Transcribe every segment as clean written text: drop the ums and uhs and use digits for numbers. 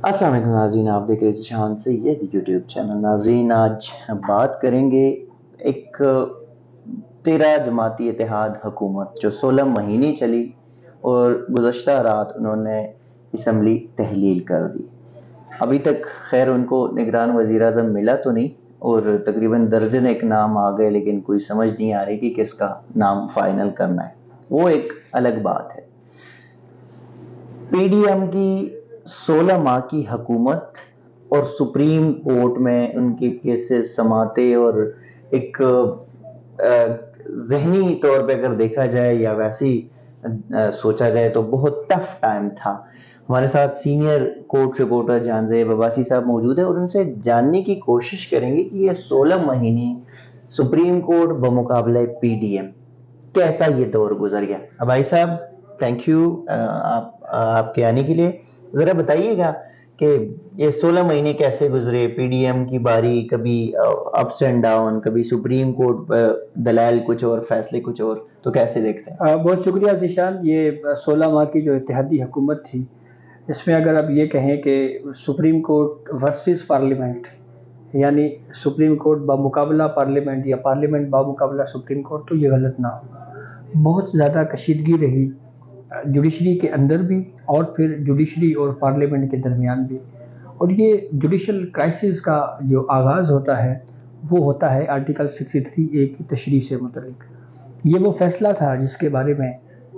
السلام علیکم ناظرین، آپ دیکھ رہے ہیں شان سید یوٹیوب چینل۔ ناظرین، آج بات کریں گے ایک 13 جماعتی اتحاد حکومت جو 16 مہینے چلی اور گزشتہ رات انہوں نے اسمبلی تحلیل کر دی۔ ابھی تک خیر ان کو نگران وزیر اعظم ملا تو نہیں، اور تقریباً درجن ایک نام آ گئے، لیکن کوئی سمجھ نہیں آ رہی کہ کس کا نام فائنل کرنا ہے، وہ ایک الگ بات ہے۔ پی ڈی ایم کی 16 ماہ کی حکومت اور سپریم کورٹ میں ان کے کیسز سماعتیں، اور ایک ذہنی طور پہ اگر دیکھا جائے یا ویسے سوچا جائے تو بہت ٹف ٹائم تھا۔ ہمارے ساتھ سینئر کورٹ رپورٹر جان زیب عباسی صاحب موجود ہیں، اور ان سے جاننے کی کوشش کریں گے کہ یہ 16 مہینے سپریم کورٹ بمقابلہ پی ڈی ایم کیسا یہ دور گزر گیا۔ عباسی صاحب، تھینک یو آپ کے آنے کے لیے۔ ذرا بتائیے گا کہ یہ 16 مہینے کیسے گزرے، پی ڈی ایم کی باری، کبھی اپس اینڈ ڈاؤن، کبھی سپریم کورٹ دلائل کچھ اور فیصلے کچھ اور، تو کیسے دیکھتے ہیں؟ بہت شکریہ ذیشان۔ یہ 16 ماہ کی جو اتحادی حکومت تھی، اس میں اگر آپ یہ کہیں کہ سپریم کورٹ ورسز پارلیمنٹ، یعنی سپریم کورٹ بمقابلہ پارلیمنٹ یا پارلیمنٹ بمقابلہ سپریم کورٹ، تو یہ غلط نہ ہو۔ بہت زیادہ کشیدگی رہی جوڈیشری کے اندر بھی، اور پھر جوڈیشری اور پارلیمنٹ کے درمیان بھی۔ اور یہ جوڈیشل کرائسس کا جو آغاز ہوتا ہے وہ ہوتا ہے آرٹیکل 63A کی تشریح سے متعلق۔ یہ وہ فیصلہ تھا جس کے بارے میں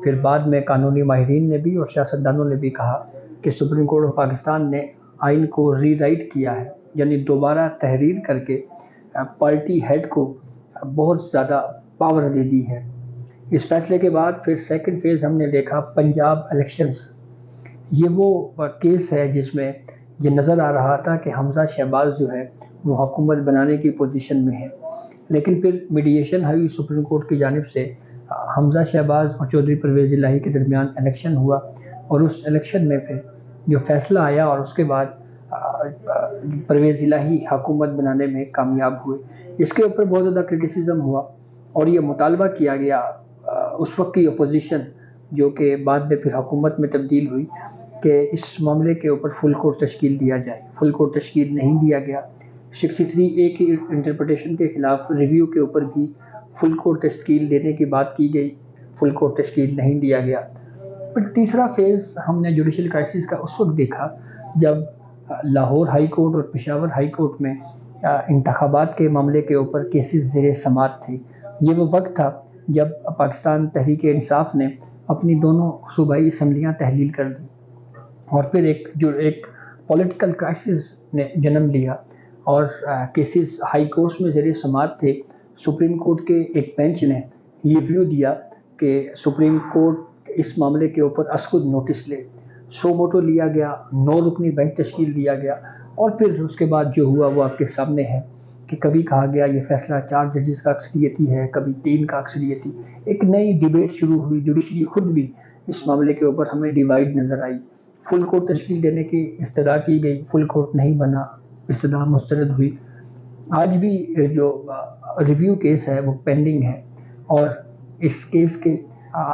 پھر بعد میں قانونی ماہرین نے بھی اور سیاستدانوں نے بھی کہا کہ سپریم کورٹ آف پاکستان نے آئین کو ری رائٹ کیا ہے، یعنی دوبارہ تحریر کر کے پارٹی ہیڈ کو بہت زیادہ پاور دے دی ہے۔ اس فیصلے کے بعد پھر سیکنڈ فیز ہم نے دیکھا پنجاب الیکشنز۔ یہ وہ کیس ہے جس میں یہ نظر آ رہا تھا کہ حمزہ شہباز جو ہے وہ حکومت بنانے کی پوزیشن میں ہے، لیکن پھر میڈیشن ہوئی سپریم کورٹ کی جانب سے۔ حمزہ شہباز اور چودھری پرویز الہی کے درمیان الیکشن ہوا، اور اس الیکشن میں پھر جو فیصلہ آیا، اور اس کے بعد پرویز الہی حکومت بنانے میں کامیاب ہوئے۔ اس کے اوپر بہت زیادہ کرٹیسزم ہوا، اور یہ مطالبہ کیا گیا اس وقت کی اپوزیشن، جو کہ بعد میں پھر حکومت میں تبدیل ہوئی، کہ اس معاملے کے اوپر فل کورٹ تشکیل دیا جائے۔ فل کورٹ تشکیل نہیں دیا گیا۔ 63A کی انٹرپریٹیشن کے خلاف ریویو کے اوپر بھی فل کورٹ تشکیل دینے کی بات کی گئی، فل کورٹ تشکیل نہیں دیا گیا۔ پھر تیسرا فیز ہم نے جوڈیشل کرائسس کا اس وقت دیکھا جب لاہور ہائی کورٹ اور پشاور ہائی کورٹ میں انتخابات کے معاملے کے اوپر کیسز زیر سماعت تھے۔ یہ وہ وقت تھا جب پاکستان تحریک انصاف نے اپنی دونوں صوبائی اسمبلیاں تحلیل کر دی، اور پھر ایک پولیٹیکل کرائسس نے جنم لیا، اور کیسز ہائی کورٹس میں زیر سماعت تھے۔ سپریم کورٹ کے ایک بینچ نے یہ ویو دیا کہ سپریم کورٹ اس معاملے کے اوپر از خود نوٹس لے۔ سو موٹو لیا گیا، 9 رکنی بینچ تشکیل دیا گیا، اور پھر اس کے بعد جو ہوا وہ آپ کے سامنے ہے کہ کبھی کہا گیا یہ فیصلہ 4 ججز کا اکثریتی ہے، کبھی 3 کا اکثریتی۔ ایک نئی ڈیبیٹ شروع ہوئی، جوڈیشری خود بھی اس معاملے کے اوپر ہمیں ڈیوائیڈ نظر آئی۔ فل کورٹ تشکیل دینے کی استدعا کی گئی، فل کورٹ نہیں بنا، استدعا مسترد ہوئی۔ آج بھی جو ریویو کیس ہے وہ پینڈنگ ہے، اور اس کیس کے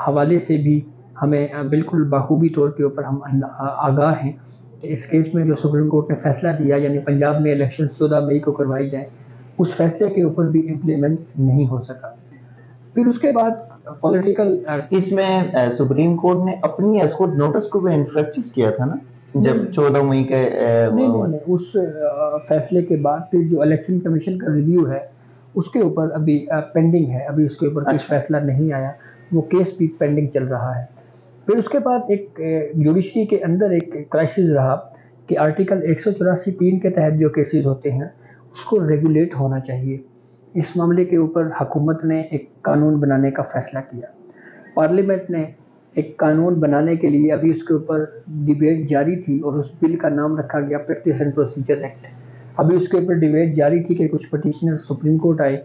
حوالے سے بھی ہمیں بالکل بخوبی طور کے اوپر ہم آگاہ ہیں کہ اس کیس میں جو سپریم کورٹ نے فیصلہ دیا، یعنی پنجاب میں الیکشن 14 مئی کو کروائی جائیں، اس فیصلے کے اوپر بھی امپلیمنٹ نہیں ہو سکا۔ پھر اس کے بعد پولیٹیکل اس میں سپریم کورٹ نے اپنی از خود نوٹس کو بھی انفریکچس کیا تھا نا، جب 14 مئی کے نہیں، اس فیصلے کے بعد پھر جو الیکشن کمیشن کا ریویو ہے اس کے اوپر ابھی پینڈنگ ہے، ابھی اس کے اوپر کوئی فیصلہ نہیں آیا، وہ کیس بھی پینڈنگ چل رہا ہے۔ پھر اس کے بعد ایک جوڈیشری کے اندر ایک کرائسس رہا کہ آرٹیکل 184(3) کے تحت جو کیسز ہوتے ہیں اس کو ریگولیٹ ہونا چاہیے۔ اس معاملے کے اوپر حکومت نے ایک قانون بنانے کا فیصلہ کیا۔ پارلیمنٹ نے ایک قانون بنانے کے لیے، ابھی اس کے اوپر ڈیبیٹ جاری تھی، اور اس بل کا نام رکھا گیا پریکٹس اینڈ پروسیجر ایکٹ۔ ابھی اس کے اوپر ڈیبیٹ جاری تھی کہ کچھ پٹیشنر سپریم کورٹ آئے،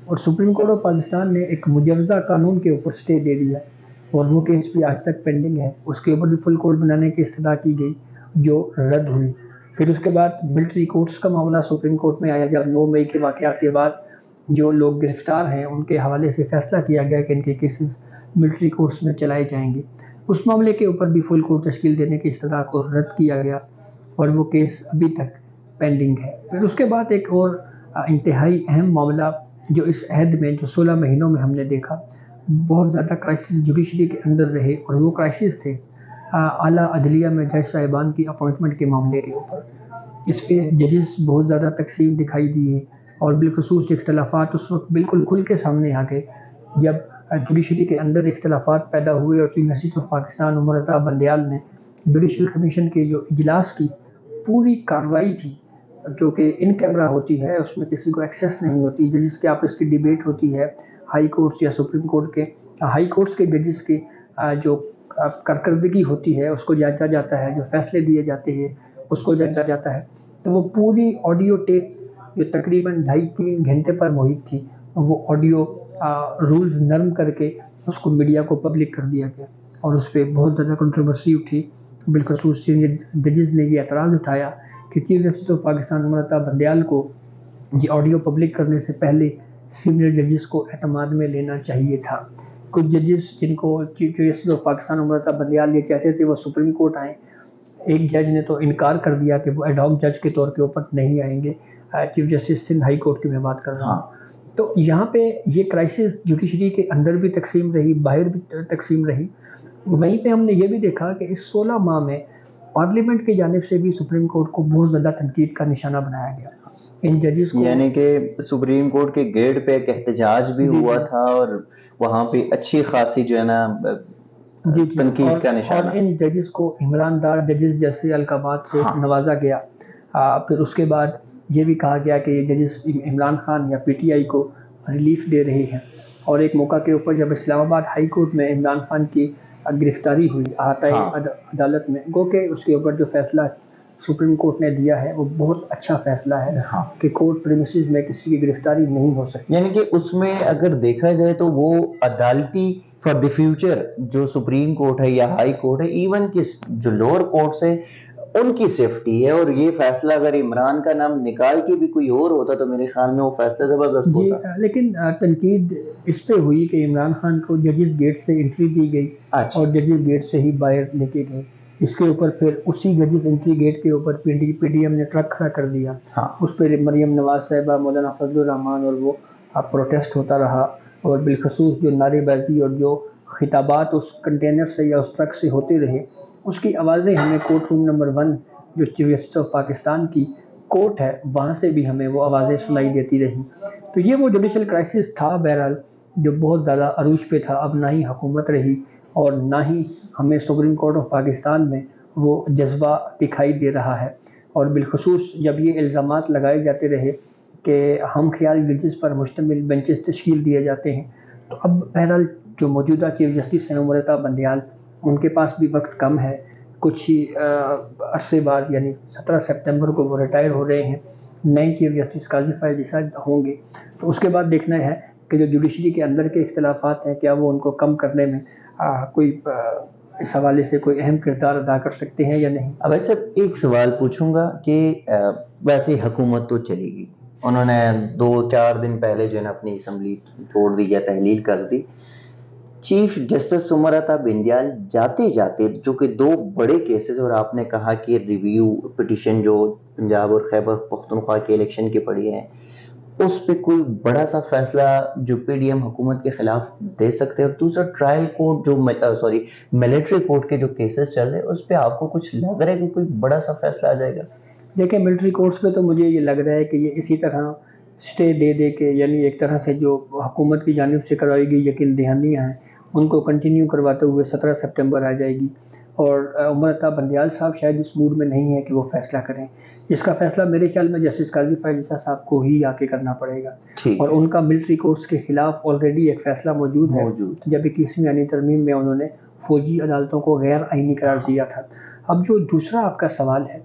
اور سپریم کورٹ آف پاکستان نے ایک مجوزہ قانون کے اوپر سٹے دے دیا، اور وہ کیس بھی آج تک پینڈنگ ہے۔ اس کے اوپر بھی فل کورٹ بنانے کی استدعا کی گئی جو رد ہوئی۔ پھر اس کے بعد ملٹری کورٹس کا معاملہ سپریم کورٹ میں آیا، جب 9 مئی کے واقعات کے بعد جو لوگ گرفتار ہیں ان کے حوالے سے فیصلہ کیا گیا کہ ان کے کیسز ملٹری کورٹس میں چلائے جائیں گے۔ اس معاملے کے اوپر بھی فل کورٹ تشکیل دینے کی استدعا کو رد کیا گیا، اور وہ کیس ابھی تک پینڈنگ ہے۔ پھر اس کے بعد ایک اور انتہائی اہم معاملہ جو اس عہد میں جو 16 مہینوں میں ہم نے دیکھا، بہت زیادہ کرائسس جوڈیشری کے اندر رہے، اور وہ کرائسس تھے اعلیٰ عدلیہ میں جج صاحبان کی اپوائنٹمنٹ کے معاملے کے اوپر۔ اس پہ ججز بہت زیادہ تقسیم دکھائی دیے، اور بالخصوص اختلافات اس وقت بالکل کھل کے سامنے آ گئے جب جوڈیشری کے اندر اختلافات پیدا ہوئے، اور chief justice of Pakistan Umar Ata Bandial نے جوڈیشل کمیشن کے جو اجلاس کی پوری کارروائی تھی، جو کہ ان کیمرہ ہوتی ہے، اس میں کسی کو ایکسیس نہیں ہوتی، ججز کے آپس کی ڈیبیٹ ہوتی ہے، ہائی کورٹس یا سپریم کورٹ کے ہائی کورٹس کے ججز کی جو کارکردگی ہوتی ہے اس کو جانچا جاتا ہے، جو فیصلے دیے جاتے ہیں اس کو جانچا جاتا ہے۔ تو وہ پوری آڈیو ٹیپ جو تقریباً 2.5-3 گھنٹے پر محیط تھی، وہ آڈیو رولز نرم کر کے اس کو میڈیا کو پبلک کر دیا گیا، اور اس پہ بہت زیادہ کنٹروورسی اٹھی۔ بالخصوص ججز نے یہ اعتراض اٹھایا کہ chief justice of Pakistan Umar Ata Bandial کو یہ آڈیو پبلک کرنے سے پہلے سینئر ججز کو اعتماد میں لینا چاہیے تھا۔ کچھ ججز جن کو chief justice of Pakistan Umar Ata Bandial یہ چاہتے تھے وہ سپریم کورٹ آئیں، ایک جج نے تو انکار کر دیا کہ وہ ایڈ ہاک جج کے طور کے اوپر نہیں آئیں گے، chief justice Sindh high court کی میں بات کر رہا ہوں۔ تو یہاں پہ یہ کرائسس جوڈیشری کے اندر بھی تقسیم رہی، باہر بھی تقسیم رہی۔ وہیں پہ ہم نے یہ بھی دیکھا کہ اس 16 ماہ میں پارلیمنٹ کی جانب سے بھی سپریم کورٹ کو بہت زیادہ تنقید کا نشانہ بنایا گیا، ان ججز کو، یعنی کہ سپریم کورٹ کے گیٹ پہ ایک احتجاج بھی ہوا تھا، اور وہاں پہ اچھی خاصی جو ہے نا تنقید کا نشانہ، اور ان ججز کو عمران دار ججز جیسے القابات سے نوازا گیا۔ پھر اس کے بعد یہ بھی کہا گیا کہ یہ ججز عمران خان یا پی ٹی آئی کو ریلیف دے رہے ہیں، اور ایک موقع کے اوپر جب اسلام آباد ہائی کورٹ میں عمران خان کی گرفتاری ہوئی احاطائی عدالت میں، گو کہ اس کے اوپر جو فیصلہ سپریم کورٹ نے دیا ہے وہ بہت اچھا فیصلہ ہے کہ کورٹ پریمیسز میں کسی کی گرفتاری نہیں ہو سکتی۔ یعنی کہ اس میں اگر دیکھا جائے تو وہ عدالتی فار دی فیوچر جو سپریم کورٹ ہے یا ہائی کورٹ ہے، ایون کہ جو لوور کورٹس ہیں ان کی سیفٹی ہے، اور یہ فیصلہ اگر عمران کا نام نکال کے بھی کوئی اور ہوتا تو میرے خیال میں وہ فیصلہ زبردست ہوتا۔ لیکن تنقید اس پہ ہوئی کہ عمران خان کو ججز گیٹ سے انٹری دی گئی، اور ججز گیٹ سے ہی باہر لے کے گئے۔ اس کے اوپر پھر اسی ججز انٹری گیٹ کے اوپر پی ڈی ایم نے ٹرک کھڑا کر دیا، اس پہ مریم نواز صاحبہ، مولانا فضل الرحمان اور وہ پروٹیسٹ ہوتا رہا، اور بالخصوص جو نعرے بازی اور جو خطابات اس کنٹینر سے یا اس ٹرک سے ہوتے رہے، اس کی آوازیں ہمیں کورٹ روم نمبر 1 جو چیف جسٹس آف پاکستان کی کورٹ ہے وہاں سے بھی ہمیں وہ آوازیں سنائی دیتی رہیں۔ تو یہ وہ جوڈیشل کرائسس تھا بہرحال جو بہت زیادہ عروج پہ تھا۔ اب نہ ہی حکومت رہی اور نہ ہی ہمیں سپریم کورٹ آف پاکستان میں وہ جذبہ دکھائی دے رہا ہے، اور بالخصوص جب یہ الزامات لگائے جاتے رہے کہ ہم خیال ججز پر مشتمل بینچز تشکیل دیے جاتے ہیں، تو اب بہرحال جو موجودہ چیف جسٹس ہیں عمر عطا بندیال، ان کے پاس بھی وقت کم ہے، کچھ ہی عرصے بعد یعنی 17 سپتمبر کو وہ ریٹائر ہو رہے ہیں، نئے چیف جسٹس قاضی فائز عیسیٰ ہوں گے، تو اس کے بعد دیکھنا ہے کہ جو جوڈیشری کے اندر کے اختلافات ہیں کیا وہ ان کو کم کرنے میں کوئی اس حوالے سے کوئی اہم کردار ادا کر سکتے ہیں یا نہیں۔ اب ایسے ایک سوال پوچھوں گا کہ ویسے حکومت تو چلے گی، انہوں نے 2-4 دن پہلے جو ہے نا اپنی اسمبلی توڑ دی یا تحلیل کر دی، چیف جسٹس عمر عطا بندیال جاتے جاتے جو کہ 2 بڑے کیسز، اور آپ نے کہا کہ ریویو پٹیشن جو پنجاب اور خیبر پختونخوا کے الیکشن کے پڑی ہے، اس پہ کوئی بڑا سا فیصلہ جو پی ڈی ایم حکومت کے خلاف دے سکتے ہیں، اور دوسرا ٹرائل کورٹ جو ملٹری کورٹ کے جو کیسز چل رہے ہیں اس پہ آپ کو کچھ لگ رہا ہے کہ کوئی بڑا سا فیصلہ آ جائے گا؟ دیکھیں ملٹری کورٹس پہ تو مجھے یہ لگ رہا ہے کہ یہ اسی طرح سٹے دے دے کے، یعنی ایک طرح سے جو حکومت کی جانب سے کروائی گئی یقین دہانیاں ہیں ان کو کنٹینیو کرواتے ہوئے 17 سپٹمبر آ جائے گی، اور عمر عطا بندیال صاحب شاید اس موڈ میں نہیں ہے کہ وہ فیصلہ کریں۔ اس کا فیصلہ میرے خیال میں جسٹس قاضی فائز عیسیٰ صاحب کو ہی آ کے کرنا پڑے گا، اور ان کا ملٹری کورٹس کے خلاف آلریڈی ایک فیصلہ موجود ہے جب 21ویں آئینی ترمیم میں انہوں نے فوجی عدالتوں کو غیر آئینی قرار دیا تھا۔ اب جو دوسرا آپ کا سوال ہے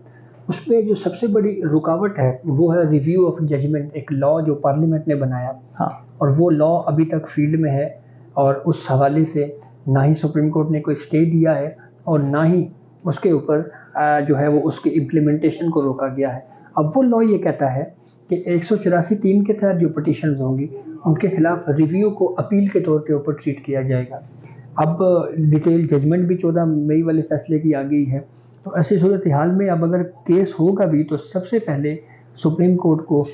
اس پہ جو سب سے بڑی رکاوٹ ہے وہ ہے ریویو آف ججمنٹ، ایک لاء جو پارلیمنٹ نے بنایا، اور وہ لاء ابھی تک فیلڈ میں ہے، اور اس حوالے سے نہ ہی سپریم کورٹ نے کوئی اسٹے دیا ہے اور نہ ہی اس کے اوپر جو ہے وہ اس کی امپلیمنٹیشن کو روکا گیا ہے۔ اب وہ لاء یہ کہتا ہے کہ 184(3) کے تحت جو پٹیشنز ہوں گی ان کے خلاف ریویو کو اپیل کے طور کے اوپر ٹریٹ کیا جائے گا۔ اب ڈیٹیل ججمنٹ بھی 14 مئی والے فیصلے کی آ گئی ہے، تو ایسی صورتحال میں اب اگر کیس ہوگا بھی تو سب سے پہلے سپریم کورٹ کو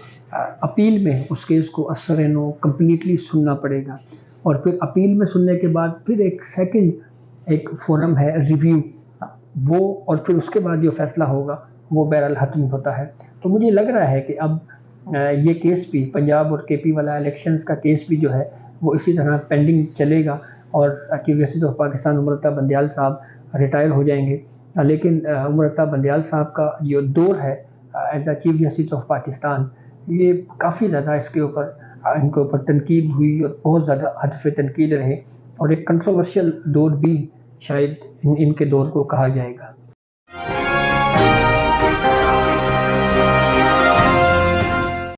اپیل میں اس کیس کو اثر نو کمپلیٹلی سننا پڑے گا، اور پھر اپیل میں سننے کے بعد پھر ایک سیکنڈ ایک فورم ہے ریویو، وہ اور پھر اس کے بعد جو فیصلہ ہوگا وہ بہرحال حتمی ہوتا ہے۔ تو مجھے لگ رہا ہے کہ اب یہ کیس بھی پنجاب اور کے پی والا الیکشنز کا کیس بھی جو ہے وہ اسی طرح پینڈنگ چلے گا، اور چیف جسٹس آف پاکستان عمر اتاب بندیال صاحب ریٹائر ہو جائیں گے، لیکن عمر اتاب بندیال صاحب کا جو دور ہے as a chief justice of Pakistan, یہ کافی زیادہ اس کے اوپر ان کے اوپر تنقید ہوئی اور بہت زیادہ ہدف تنقید رہے، اور ایک کنٹروورشل دور بھی شاید ان کے دور کو کہا جائے گا۔